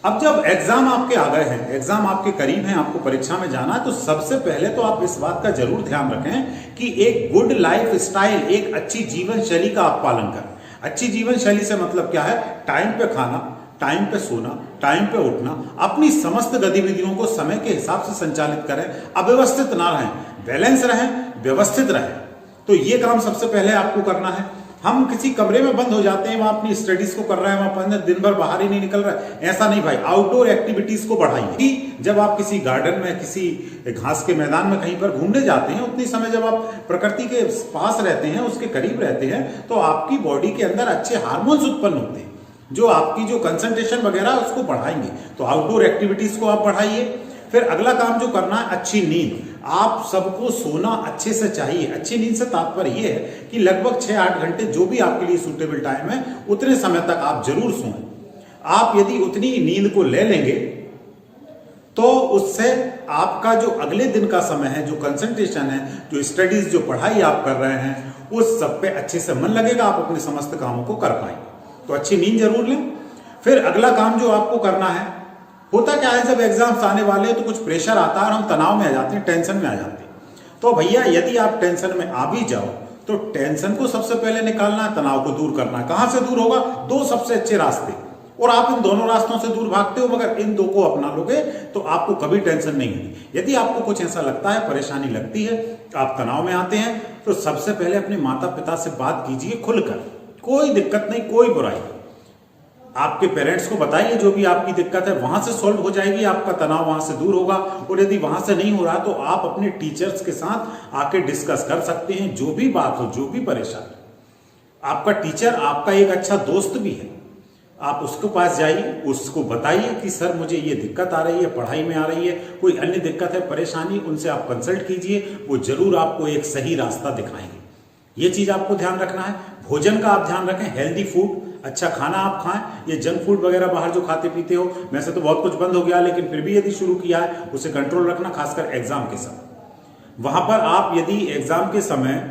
अब जब एग्जाम आपके आ गए हैं, एग्जाम आपके करीब हैं, आपको परीक्षा में जाना है, तो सबसे पहले तो आप इस बात का जरूर ध्यान रखें कि एक गुड लाइफ स्टाइल, एक अच्छी जीवन शैली का आप पालन करें। अच्छी जीवन शैली से मतलब क्या है? टाइम पे खाना, टाइम पे सोना, टाइम पे उठना, अपनी समस्त गतिविधियों को समय के हिसाब से संचालित करें, अव्यवस्थित ना रहें, बैलेंस रहें, व्यवस्थित रहें। तो ये काम सबसे पहले आपको करना है। हम किसी कमरे में बंद हो जाते हैं, वहां अपनी स्टडीज को कर रहे हैं, वहां दिन भर बाहर ही नहीं निकल रहा है, ऐसा नहीं भाई। आउटडोर एक्टिविटीज को बढ़ाइए। जब आप किसी गार्डन में, किसी घास के मैदान में कहीं पर घूमने जाते हैं, उतनी समय जब आप प्रकृति के पास रहते हैं, उसके करीब रहते हैं, तो आपकी बॉडी के अंदर अच्छे हार्मोन्स उत्पन्न होते हैं जो आपकी जो कंसंट्रेशन वगैरह उसको बढ़ाएंगे। तो आउटडोर एक्टिविटीज को आप बढ़ाइए। फिर अगला काम जो करना है, अच्छी नींद। आप सबको सोना अच्छे से चाहिए। अच्छी नींद से तात्पर्य यह है कि लगभग 6-8 घंटे जो भी आपके लिए सूटेबल टाइम है, उतने समय तक आप जरूर सोएं। आप यदि उतनी नींद को ले लेंगे तो उससे आपका जो अगले दिन का समय है, जो कंसंट्रेशन है, जो स्टडीज, जो पढ़ाई आप कर रहे हैं, उस सब पे अच्छे से मन लगेगा, आप अपने समस्त कामों को कर पाएंगे। तो अच्छी नींद जरूर लें। फिर अगला काम जो आपको करना है, होता क्या है, जब एग्जाम्स आने वाले हैं तो कुछ प्रेशर आता है और हम तनाव में आ जाते हैं, टेंशन में आ जाते हैं। तो भैया यदि आप टेंशन में आ भी जाओ तो टेंशन को सबसे पहले निकालना है, तनाव को दूर करना है। कहां से दूर होगा? दो सबसे अच्छे रास्ते, और आप इन दोनों रास्तों से दूर भागते हो, मगर इन दो को अपना लोगे तो आपको कभी टेंशन नहीं होगी। यदि आपको कुछ ऐसा लगता है, परेशानी लगती है, आप तनाव में आते हैं, तो सबसे पहले अपने माता पिता से बात कीजिए खुलकर। कोई दिक्कत नहीं, कोई बुराई नहीं। आपके पेरेंट्स को बताइए जो भी आपकी दिक्कत है, वहां से सॉल्व हो जाएगी, आपका तनाव वहां से दूर होगा। और यदि वहां से नहीं हो रहा तो आप अपने टीचर्स के साथ आके डिस्कस कर सकते हैं, जो भी बात हो, जो भी परेशानी। आपका टीचर आपका एक अच्छा दोस्त भी है, आप उसके पास जाइए, उसको बताइए कि सर मुझे ये दिक्कत आ रही है, पढ़ाई में आ रही है, कोई अन्य दिक्कत है, परेशानी, उनसे आप कंसल्ट कीजिए, वो जरूर आपको एक सही रास्ता दिखाएंगे। ये चीज आपको ध्यान रखना है। भोजन का आप ध्यान रखें, हेल्दी फूड, अच्छा खाना आप खाएं। ये जंक फूड वगैरह बाहर जो खाते पीते हो, वैसे तो बहुत कुछ बंद हो गया, लेकिन फिर भी यदि शुरू किया है, उसे कंट्रोल रखना, खासकर एग्जाम के समय। वहां पर आप यदि एग्जाम के समय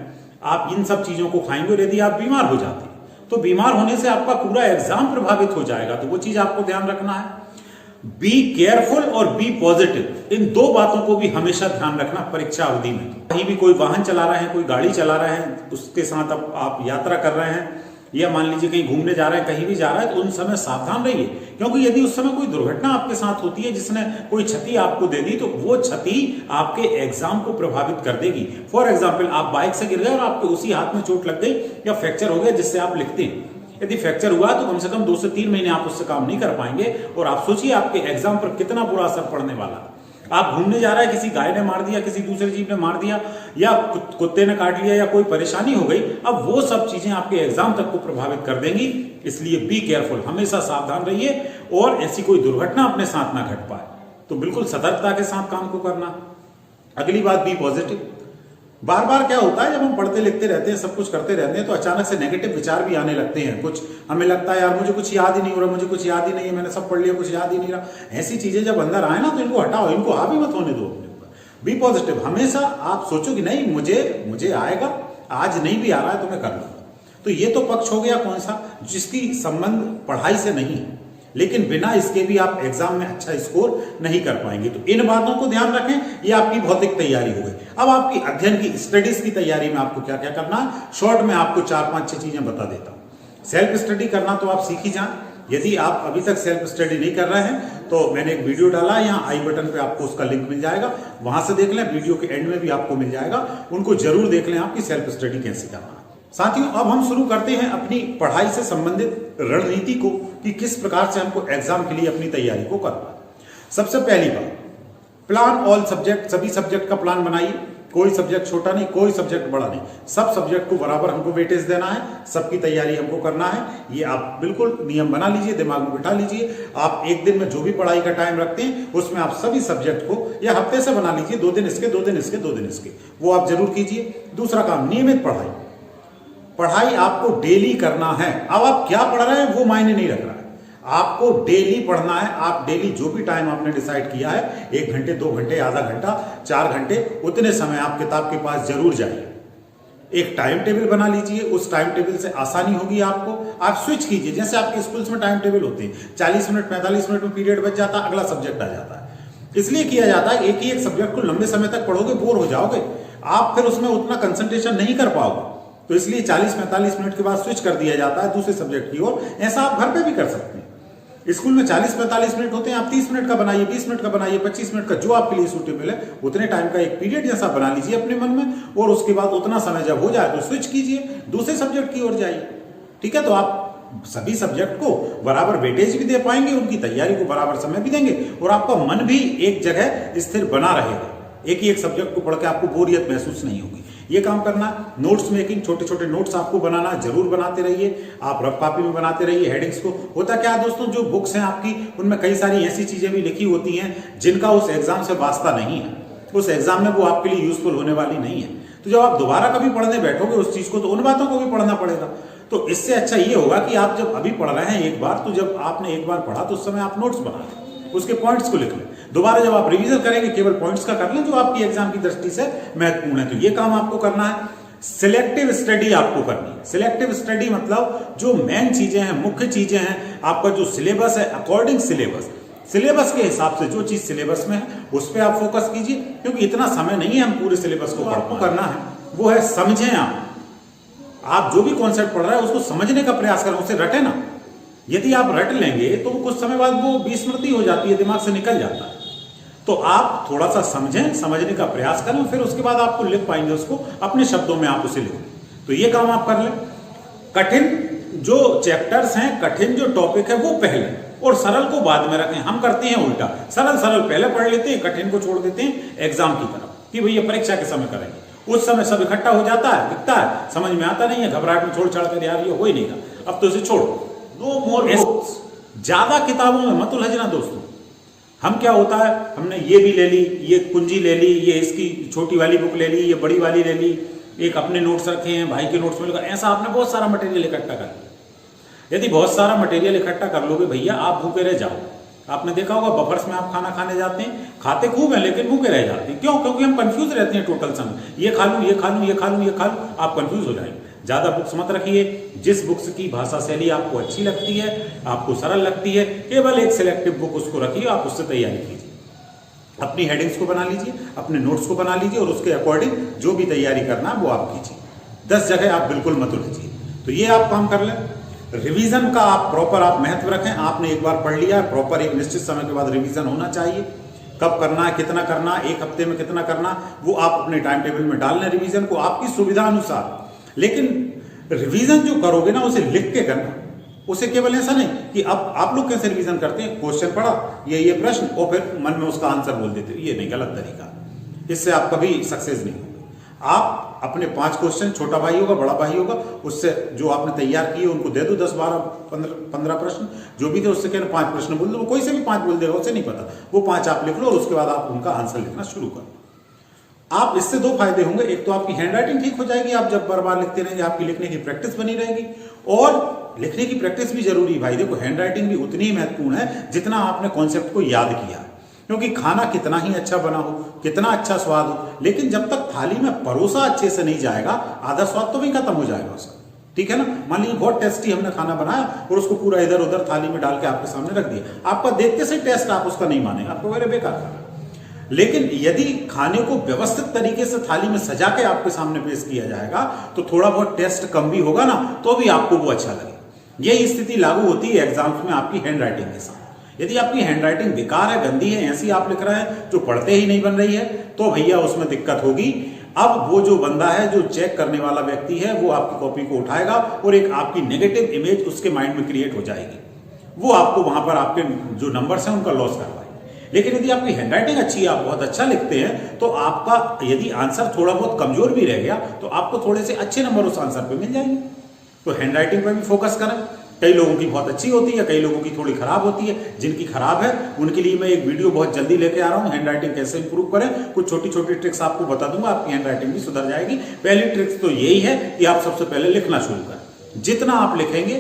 आप इन सब चीजों को खाएंगे और यदि आप बीमार हो जाते हैं तो बीमार होने से आपका पूरा एग्जाम प्रभावित हो जाएगा। तो वो चीज आपको ध्यान रखना है। बी केयरफुल और बी पॉजिटिव, इन दो बातों को भी हमेशा ध्यान रखना परीक्षा अवधि में। कहीं भी कोई वाहन चला रहे हैं, कोई गाड़ी चला रहे हैं, उसके साथ अब आप यात्रा कर रहे हैं, या मान लीजिए कहीं घूमने जा रहे हैं, कहीं भी जा रहे हैं, तो उन समय सावधान रहिए। क्योंकि यदि उस समय कोई दुर्घटना आपके साथ होती है, जिसने कोई क्षति आपको दे दी, तो वो क्षति आपके एग्जाम को प्रभावित कर देगी। फॉर एग्जाम्पल, आप बाइक से गिर गए और आपके उसी हाथ में चोट लग गई या फ्रैक्चर हो गया जिससे आप लिखते हैं। यदि फ्रैक्चर हुआ तो कम से कम 2 से 3 महीने आप उससे काम नहीं कर पाएंगे, और आप सोचिए आपके एग्जाम पर कितना बुरा असर पड़ने वाला है। आप घूमने जा रहे हैं, किसी गाय ने मार दिया, किसी दूसरे जीव ने मार दिया, या कुत्ते ने काट लिया, या कोई परेशानी हो गई, अब वो सब चीजें आपके एग्जाम तक को प्रभावित कर देंगी। इसलिए बी केयरफुल, हमेशा सावधान रहिए, और ऐसी कोई दुर्घटना अपने साथ ना घट पाए। तो बिल्कुल सतर्कता के साथ काम को करना। अगली बात, बी पॉजिटिव। बार बार क्या होता है, जब हम पढ़ते लिखते रहते हैं, सब कुछ करते रहते हैं, तो अचानक से नेगेटिव विचार भी आने लगते हैं। कुछ हमें लगता है यार मुझे कुछ याद ही नहीं हो रहा, मुझे कुछ याद ही नहीं है, मैंने सब पढ़ लिया, कुछ याद ही नहीं रहा। ऐसी चीजें जब अंदर आए ना, तो इनको हटाओ, इनको हावी मत होने दो अपने ऊपर। बी पॉजिटिव, हमेशा आप सोचो कि नहीं, मुझे आएगा, आज नहीं भी आ रहा है तो मैं कर लूंगा। तो ये तो पक्ष हो गया कौन सा, जिसकी संबंध पढ़ाई से नहीं है, लेकिन बिना इसके भी आप एग्जाम में अच्छा स्कोर नहीं कर पाएंगे। तो इन बातों को ध्यान रखें। ये आपकी भौतिक तैयारी हो गई। अब आपकी अध्ययन की, स्टडीज की तैयारी में आपको क्या क्या करना है, शॉर्ट में आपको 4-5-6 चीजें बता देता हूं। सेल्फ स्टडी करना तो आप सीख ही जाएं। यदि आप अभी तक सेल्फ स्टडी नहीं कर रहे हैं तो मैंने एक वीडियो डाला है, यहाँ आई बटन पे आपको उसका लिंक मिल जाएगा, वहां से देख लें। वीडियो के एंड में भी आपको मिल जाएगा, उनको जरूर देख लें, आपकी सेल्फ स्टडी कैसे करना है। साथियों, अब हम शुरू करते हैं अपनी पढ़ाई से संबंधित रणनीति को, कि किस प्रकार से हमको एग्जाम के लिए अपनी तैयारी को करना है। सबसे पहली बात, प्लान ऑल सब्जेक्ट, सभी सब्जेक्ट का प्लान बनाइए। कोई सब्जेक्ट छोटा नहीं, कोई सब्जेक्ट बड़ा नहीं, सब सब्जेक्ट को बराबर हमको वेटेज देना है, सबकी तैयारी हमको करना है। ये आप बिल्कुल नियम बना लीजिए, दिमाग में बिठा लीजिए। आप एक दिन में जो भी पढ़ाई का टाइम रखते हैं, उसमें आप सभी सब्जेक्ट को, या हफ्ते से बना लीजिए, 2 दिन इसके, 2 दिन इसके, 2 दिन इसके, वो आप जरूर कीजिए। दूसरा काम, नियमित पढ़ाई। पढ़ाई आपको डेली करना है। अब आप क्या पढ़ रहे हैं वो मायने नहीं रख रहा है, आपको डेली पढ़ना है। आप डेली जो भी टाइम आपने डिसाइड किया है, 1 घंटे, 2 घंटे, आधा घंटा, 4 घंटे, उतने समय आप किताब के पास जरूर जाइए। एक टाइम टेबल बना लीजिए, उस टाइम टेबल से आसानी होगी आपको। आप स्विच कीजिए, जैसे आपके स्कूल्स में टाइम टेबल होते हैं, 40 मिनट 45 मिनट में पीरियड बच जाता है, अगला सब्जेक्ट आ जाता है। इसलिए किया जाता है, एक ही एक सब्जेक्ट को लंबे समय तक पढ़ोगे बोर हो जाओगे, आप फिर उसमें उतना कंसंट्रेशन नहीं कर पाओगे, तो इसलिए 40-45 मिनट के बाद स्विच कर दिया जाता है दूसरे सब्जेक्ट की ओर। ऐसा आप घर पे भी कर सकते हैं। स्कूल में 40-45 मिनट होते हैं, आप 30 मिनट का बनाइए, 20 मिनट का बनाइए, 25 मिनट का, जो आपके लिए सूटेबल है उतने टाइम का एक पीरियड जैसा बना लीजिए अपने मन में, और उसके बाद उतना समय जब हो जाए तो स्विच कीजिए, दूसरे सब्जेक्ट की ओर जाइए। ठीक है, तो आप सभी सब्जेक्ट को बराबर वेटेज भी दे पाएंगे, उनकी तैयारी को बराबर समय भी देंगे, और आपका मन भी एक जगह स्थिर बना रहेगा। एक ही एक सब्जेक्ट को पढ़ के आपको बोरियत महसूस नहीं होगी। ये काम करना, नोट्स मेकिंग, छोटे छोटे नोट्स आपको बनाना, जरूर बनाते रहिए। आप रफ कॉपी में बनाते रहिए हेडिंग्स को। होता क्या है दोस्तों, जो बुक्स हैं आपकी, उनमें कई सारी ऐसी चीजें भी लिखी होती हैं जिनका उस एग्जाम से वास्ता नहीं है, उस एग्जाम में वो आपके लिए यूजफुल होने वाली नहीं है। तो जब आप दोबारा कभी पढ़ने बैठोगे उस चीज को, तो उन बातों को भी पढ़ना पड़ेगा। तो इससे अच्छा ये होगा कि आप जब अभी पढ़ रहे हैं एक बार, तो जब आपने एक बार पढ़ा तो उस समय आप नोट्स बना लें, उसके पॉइंट्स को लिख लें। दोबारा जब आप रिवीजन करेंगे केवल पॉइंट्स का कर लें जो आपकी एग्जाम की दृष्टि से महत्वपूर्ण है। तो ये काम आपको करना है। सिलेक्टिव स्टडी आपको करनी है। सिलेक्टिव स्टडी मतलब जो मेन चीजें हैं, मुख्य चीजें हैं, आपका जो सिलेबस है, अकॉर्डिंग सिलेबस के हिसाब से जो चीज सिलेबस में है उस पर आप फोकस कीजिए, क्योंकि इतना समय नहीं है हम पूरे सिलेबस को पढ़ पाएं। करना है वो है समझें। आप जो भी कॉन्सेप्ट पढ़ रहे हैं उसको समझने का प्रयास करें, उसे रटे ना। यदि आप रट लेंगे तो कुछ समय बाद वो विस्मृति हो जाती है, दिमाग से निकल जाता है। तो आप थोड़ा सा समझें, समझने का प्रयास करें, फिर उसके बाद आपको लिख पाएंगे उसको, अपने शब्दों में आप उसे लिखें। तो ये काम आप कर लें। कठिन जो चैप्टर्स हैं, कठिन जो टॉपिक है वो पहले और सरल को बाद में रखें। हम करते हैं उल्टा, सरल पहले पढ़ लेते हैं, कठिन को छोड़ देते हैं एग्जाम की तरफ कि भैया परीक्षा के समय करेंगे। उस समय सब इकट्ठा हो जाता है, दिखता है, समझ में आता नहीं है, घबराहट में छोड़ छाड़ कर यार ये हो ही नहीं रहा, अब तो इसे छोड़ो। No more books. ज्यादा किताबों में मत उलझना दोस्तों। हम क्या होता है, हमने ये भी ले ली, ये कुंजी ले ली, ये इसकी छोटी वाली बुक ले ली, ये बड़ी वाली ले ली, एक अपने नोट्स रखे हैं, भाई के नोट्स में लगा, ऐसा आपने बहुत सारा मटेरियल इकट्ठा कर लिया। यदि बहुत सारा मटेरियल इकट्ठा कर लोगे भैया, आप भूखे रह जाओ। आपने देखा होगा बफर्स में आप खाना खाने जाते हैं, खाते खूब है लेकिन भूखे रह जाते हैं। क्यों? क्योंकि हम कंफ्यूज रहते हैं टोटल समय, ये खा लूं, ये खा लूं, ये खा लूं, ये खा लूं, आप कंफ्यूज हो जाएंगे। ज्यादा बुक्स मत रखिए। जिस बुक्स की भाषा शैली आपको अच्छी लगती है, आपको सरल लगती है, केवल एक सिलेक्टिव बुक उसको रखिए, आप उससे तैयारी कीजिए। अपनी हेडिंग्स को बना लीजिए, अपने नोट्स को बना लीजिए और उसके अकॉर्डिंग जो भी तैयारी करना है वो आप कीजिए। 10 जगह आप बिल्कुल मत उलझिए। तो ये आप काम कर लें। रिवीजन का आप प्रॉपर आप महत्व रखें। आपने एक बार पढ़ लिया, प्रॉपर एक निश्चित समय के बाद रिवीजन होना चाहिए। कब करना है, कितना करना है, एक हफ्ते में कितना करना, वो आप अपने टाइम टेबल में डाल लें रिवीजन को आपकी सुविधा अनुसार। लेकिन रिवीजन जो करोगे ना उसे लिख के करना, उसे केवल ऐसा नहीं कि अब आप लोग कैसे रिवीजन करते हैं, क्वेश्चन पढ़ा, ये प्रश्न, और फिर मन में उसका आंसर बोल देते, ये नहीं, गलत तरीका। इससे आप कभी सक्सेस नहीं होंगे। आप अपने 5 क्वेश्चन, छोटा भाई होगा, बड़ा भाई होगा, उससे जो आपने तैयार किए उनको दे दो 10, 12, 15 प्रश्न जो भी थे, उससे कहना 5 प्रश्न बोल दो, कोई से भी 5 बोल देगा, उसे नहीं पता, वो 5 आप लिख लो और उसके बाद आप उनका आंसर लिखना शुरू करो। आप इससे 2 फायदे होंगे। एक तो आपकी हैंड राइटिंग ठीक हो जाएगी, आप जब बार बार लिखते रहेंगे आपकी लिखने की प्रैक्टिस बनी रहेगी। और लिखने की प्रैक्टिस भी जरूरी है भाई। देखो हैंड राइटिंग भी उतनी ही महत्वपूर्ण है जितना आपने कॉन्सेप्ट को याद किया। क्योंकि खाना कितना ही अच्छा बना हो, कितना अच्छा स्वाद हो, लेकिन जब तक थाली में परोसा अच्छे से नहीं जाएगा, आधा स्वाद तो भी खत्म हो जाएगा उसका। ठीक है ना। मान लीजिए बहुत टेस्टी हमने खाना बनाया और उसको पूरा इधर उधर थाली में डाल के आपके सामने रख दिया, आपका देखते से टेस्ट आप उसका नहीं मानेगा, आपको मेरे बेकार खाना। लेकिन यदि खाने को व्यवस्थित तरीके से थाली में सजा के आपके सामने पेश किया जाएगा तो थोड़ा बहुत टेस्ट कम भी होगा ना, तो भी आपको वो अच्छा लगे। यही स्थिति लागू होती है एग्जाम्स में आपकी हैंड राइटिंग के साथ। यदि आपकी हैंड राइटिंग बेकार है, गंदी है, ऐसी आप लिख रहे हैं जो पढ़ते ही नहीं बन रही है, तो भैया उसमें दिक्कत होगी। अब वो जो बंदा है, जो चेक करने वाला व्यक्ति है, वो आपकी कॉपी को उठाएगा और एक आपकी नेगेटिव इमेज उसके माइंड में क्रिएट हो जाएगी। वो आपको वहां पर आपके जो नंबर्स हैं उनका लॉस करवाएगा। लेकिन यदि आपकी हैंडराइटिंग अच्छी है, आप बहुत अच्छा लिखते हैं, तो आपका यदि आंसर थोड़ा बहुत कमजोर भी रह गया तो आपको थोड़े से अच्छे नंबर उस आंसर पे मिल जाएंगे। तो हैंडराइटिंग पर भी फोकस करें। कई लोगों की बहुत अच्छी होती है, कई लोगों की थोड़ी खराब होती है। जिनकी खराब है उनके लिए मैं एक वीडियो बहुत जल्दी लेके आ रहा हूँ, हैंडराइटिंग कैसे इंप्रूव करें। कुछ छोटी छोटी ट्रिक्स आपको बता दूंगा, आपकी हैंडराइटिंग भी सुधर जाएगी। पहली ट्रिक्स तो यही है कि आप सबसे पहले लिखना शुरू करें। जितना आप लिखेंगे,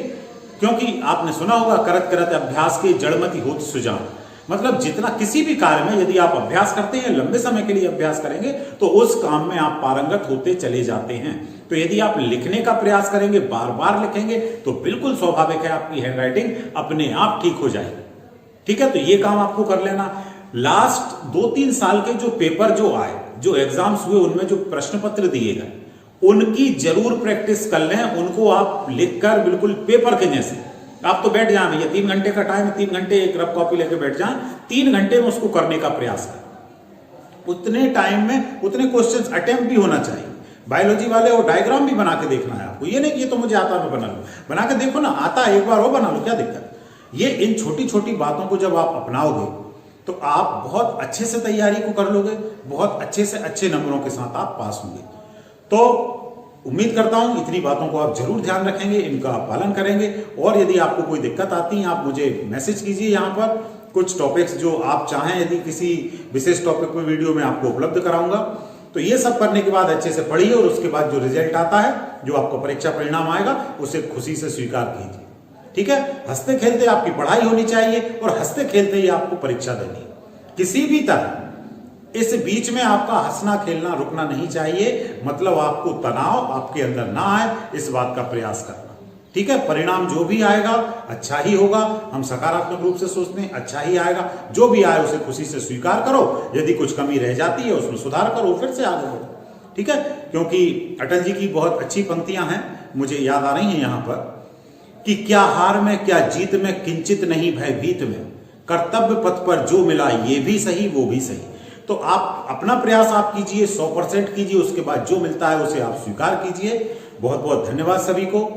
क्योंकि आपने सुना होगा करत करत अभ्यास के जड़मति होत सुजान, मतलब जितना किसी भी कार्य में यदि आप अभ्यास करते हैं, लंबे समय के लिए अभ्यास करेंगे, तो उस काम में आप पारंगत होते चले जाते हैं। तो यदि आप लिखने का प्रयास करेंगे, बार बार लिखेंगे, तो बिल्कुल स्वाभाविक है आपकी हैंडराइटिंग अपने आप ठीक हो जाएगी। ठीक है, तो ये काम आपको कर लेना। लास्ट 2-3 साल के जो पेपर जो आए, जो एग्जाम्स हुए, उनमें जो प्रश्न पत्र दिए गए, उनकी जरूर प्रैक्टिस कर लें। उनको आप लिखकर बिल्कुल पेपर के जैसे, आप तो बैठ जाए भैया, 3 घंटे का टाइम है, 3 घंटे एक रफ कॉपी लेके बैठ जाए, 3 घंटे में उसको करने का प्रयास करें। उतने टाइम में उतने क्वेश्चंस अटेम्प्ट भी होना चाहिए। बायोलॉजी वाले और डायग्राम भी बना के देखना है आपको, ये नहीं कि ये तो मुझे आता, मैं बना लूं। बना के देखो ना, आता है, एक बार वो बना लो, क्या दिक्कत। ये इन छोटी छोटी बातों को जब आप अपनाओगे तो आप बहुत अच्छे से तैयारी को कर लोगे, बहुत अच्छे से अच्छे नंबरों के साथ आप पास होंगे। तो उम्मीद करता हूं इतनी बातों को आप जरूर ध्यान रखेंगे, इनका आप पालन करेंगे। और यदि आपको कोई दिक्कत आती है, आप मुझे मैसेज कीजिए। यहाँ पर कुछ टॉपिक्स जो आप चाहें, यदि किसी विशेष टॉपिक पर वीडियो में आपको उपलब्ध कराऊंगा, तो ये सब करने के बाद अच्छे से पढ़िए और उसके बाद जो रिजल्ट आता है, जो आपको परीक्षा परिणाम आएगा, उसे खुशी से स्वीकार कीजिए। ठीक है, हंसते खेलते आपकी पढ़ाई होनी चाहिए और हंसते खेलते ही आपको परीक्षा देनी है। किसी भी तरह इस बीच में आपका हंसना खेलना रुकना नहीं चाहिए। मतलब आपको तनाव आपके अंदर ना आए, इस बात का प्रयास करना। ठीक है, परिणाम जो भी आएगा अच्छा ही होगा। हम सकारात्मक रूप से सोचते हैं, अच्छा ही आएगा। जो भी आए उसे खुशी से स्वीकार करो। यदि कुछ कमी रह जाती है उसमें सुधार करो, फिर से आगे बढ़ो। ठीक है, क्योंकि अटल जी की बहुत अच्छी पंक्तियां हैं, मुझे याद आ रही हैं यहां पर, कि क्या हार में क्या जीत में, किंचित नहीं भयभीत में, कर्तव्य पथ पर जो मिला ये भी सही वो भी सही। तो आप अपना प्रयास आप कीजिए, 100% कीजिए, उसके बाद जो मिलता है उसे आप स्वीकार कीजिए। बहुत बहुत धन्यवाद सभी को।